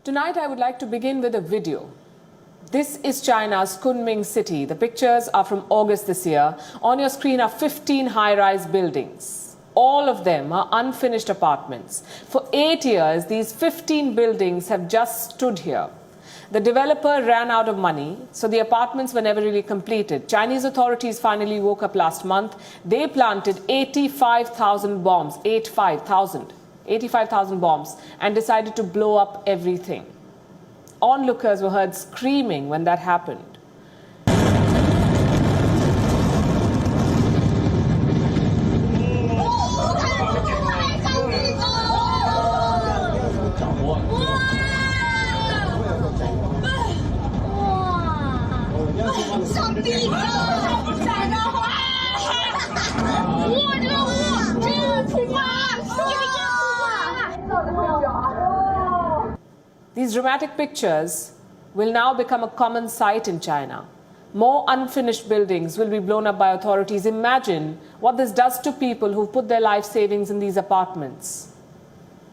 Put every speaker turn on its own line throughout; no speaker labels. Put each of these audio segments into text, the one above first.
Tonight I would like to begin with a video. This is China's Kunming city. The pictures are from August this year. On your screen are 15 high-rise buildings. All of them are unfinished apartments. For 8 years, these 15 buildings have just stood here. The developer ran out of money, so the apartments were never really completed. Chinese authorities finally woke up last month. They planted 85,000 bombs, 85,000 bombs, and decided to blow up everything. Onlookers were heard screaming when that happened. These dramatic pictures will now become a common sight in China. More unfinished buildings will be blown up by authorities. Imagine what this does to people who put their life savings in these apartments.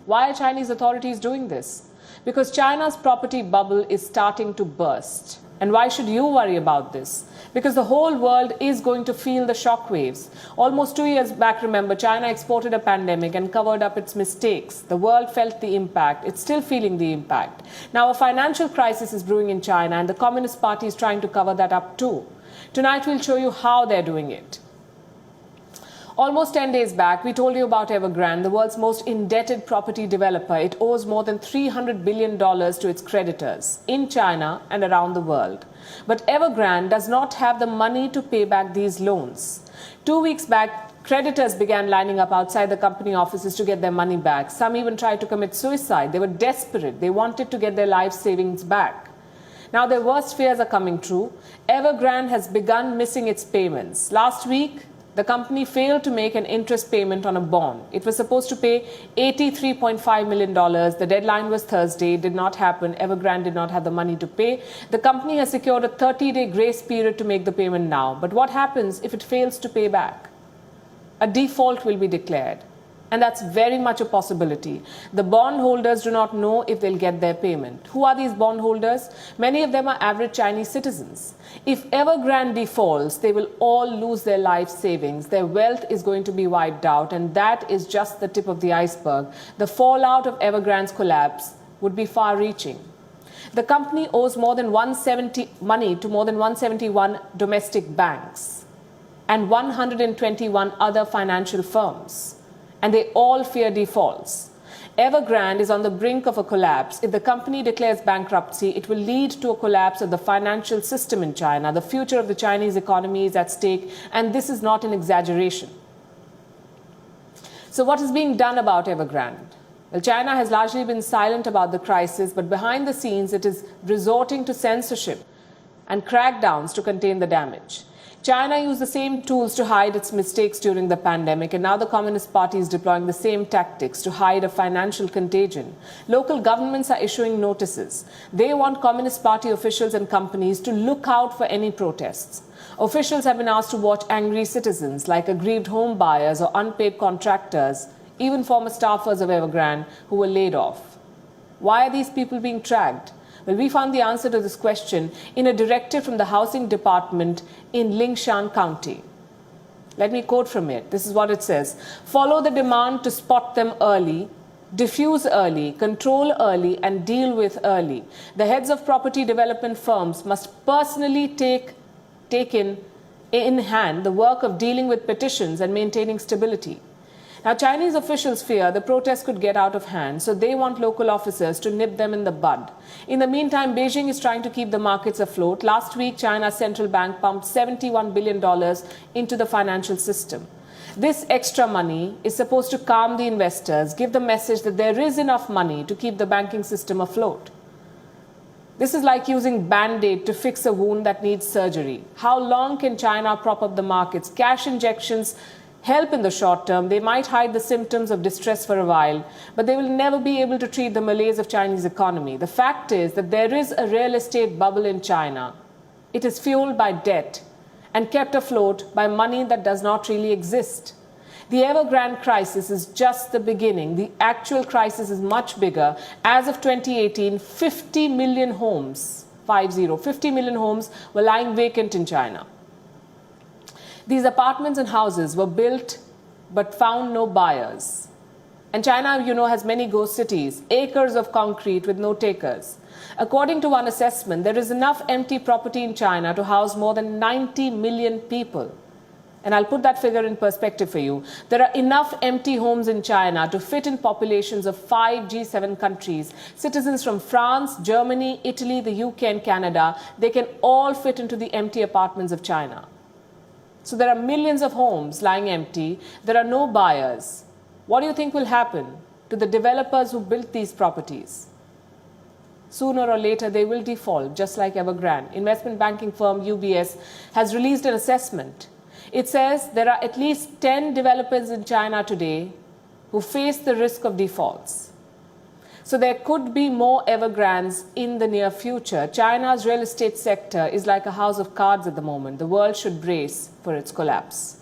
Why are Chinese authorities doing this? Because China's property bubble is starting to burst. And why should you worry about this? Because the whole world is going to feel the shockwaves. Almost 2 years back, remember, China exported a pandemic and covered up its mistakes. The world felt the impact. It's still feeling the impact. Now a financial crisis is brewing in China, and the Communist Party is trying to cover that up too. Tonight we'll show you how they're doing it. Almost 10 days back, we told you about Evergrande, the world's most indebted property developer. It owes more than $300 billion to its creditors in China and around the world. But Evergrande does not have the money to pay back these loans. 2 weeks back, creditors began lining up outside the company offices to get their money back. Some even tried to commit suicide. They were desperate. They wanted to get their life savings back. Now their worst fears are coming true. Evergrande has begun missing its payments. Last week, the company failed to make an interest payment on a bond. It was supposed to pay $83.5 million. The deadline was Thursday. It did not happen. Evergrande did not have the money to pay. The company has secured a 30-day grace period to make the payment now. But what happens if it fails to pay back? A default will be declared. And that's very much a possibility. The bondholders do not know if they'll get their payment. Who are these bondholders? Many of them are average Chinese citizens. If Evergrande defaults, they will all lose their life savings. Their wealth is going to be wiped out, and that is just the tip of the iceberg. The fallout of Evergrande's collapse would be far-reaching. The company owes money to more than 171 domestic banks and 121 other financial firms. And they all fear defaults. Evergrande is on the brink of a collapse. If the company declares bankruptcy, it will lead to a collapse of the financial system in China. The future of the Chinese economy is at stake, and this is not an exaggeration. So what is being done about Evergrande? Well, China has largely been silent about the crisis, but behind the scenes it is resorting to censorship and crackdowns to contain the damage. China used the same tools to hide its mistakes during the pandemic, and now the Communist Party is deploying the same tactics to hide a financial contagion. Local governments are issuing notices. They want Communist Party officials and companies to look out for any protests. Officials have been asked to watch angry citizens like aggrieved home buyers or unpaid contractors, even former staffers of Evergrande who were laid off. Why are these people being tracked? Well, we found the answer to this question in a directive from the Housing Department in Lingshan County. Let me quote from it. This is what it says. Follow the demand to spot them early, diffuse early, control early, and deal with early. The heads of property development firms must personally take in hand the work of dealing with petitions and maintaining stability. Now, Chinese officials fear the protests could get out of hand, so they want local officers to nip them in the bud. In the meantime, Beijing is trying to keep the markets afloat. Last week, China's central bank pumped $71 billion into the financial system. This extra money is supposed to calm the investors, give the message that there is enough money to keep the banking system afloat. This is like using Band-Aid to fix a wound that needs surgery. How long can China prop up the markets? Cash injections help in the short term. They might hide the symptoms of distress for a while, but they will never be able to treat the malaise of Chinese economy. The fact is that there is a real estate bubble in China. It is fueled by debt and kept afloat by money that does not really exist. The Evergrande crisis is just the beginning. The actual crisis is much bigger. As of 2018, 50 million homes, 50 million homes were lying vacant in China. These apartments and houses were built but found no buyers. And China, you know, has many ghost cities, acres of concrete with no takers. According to one assessment, there is enough empty property in China to house more than 90 million people. And I'll put that figure in perspective for you. There are enough empty homes in China to fit in populations of 5 G7 countries. Citizens from France, Germany, Italy, the UK and Canada, they can all fit into the empty apartments of China. So there are millions of homes lying empty. There are no buyers. What do you think will happen to the developers who built these properties? Sooner or later, they will default, just like Evergrande. Investment banking firm UBS has released an assessment. It says there are at least 10 developers in China today who face the risk of defaults. So there could be more Evergrandes in the near future. China's real estate sector is like a house of cards at the moment. The world should brace for its collapse.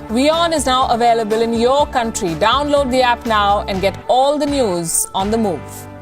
WION is now available in your country. Download the app now and get all the news on the move.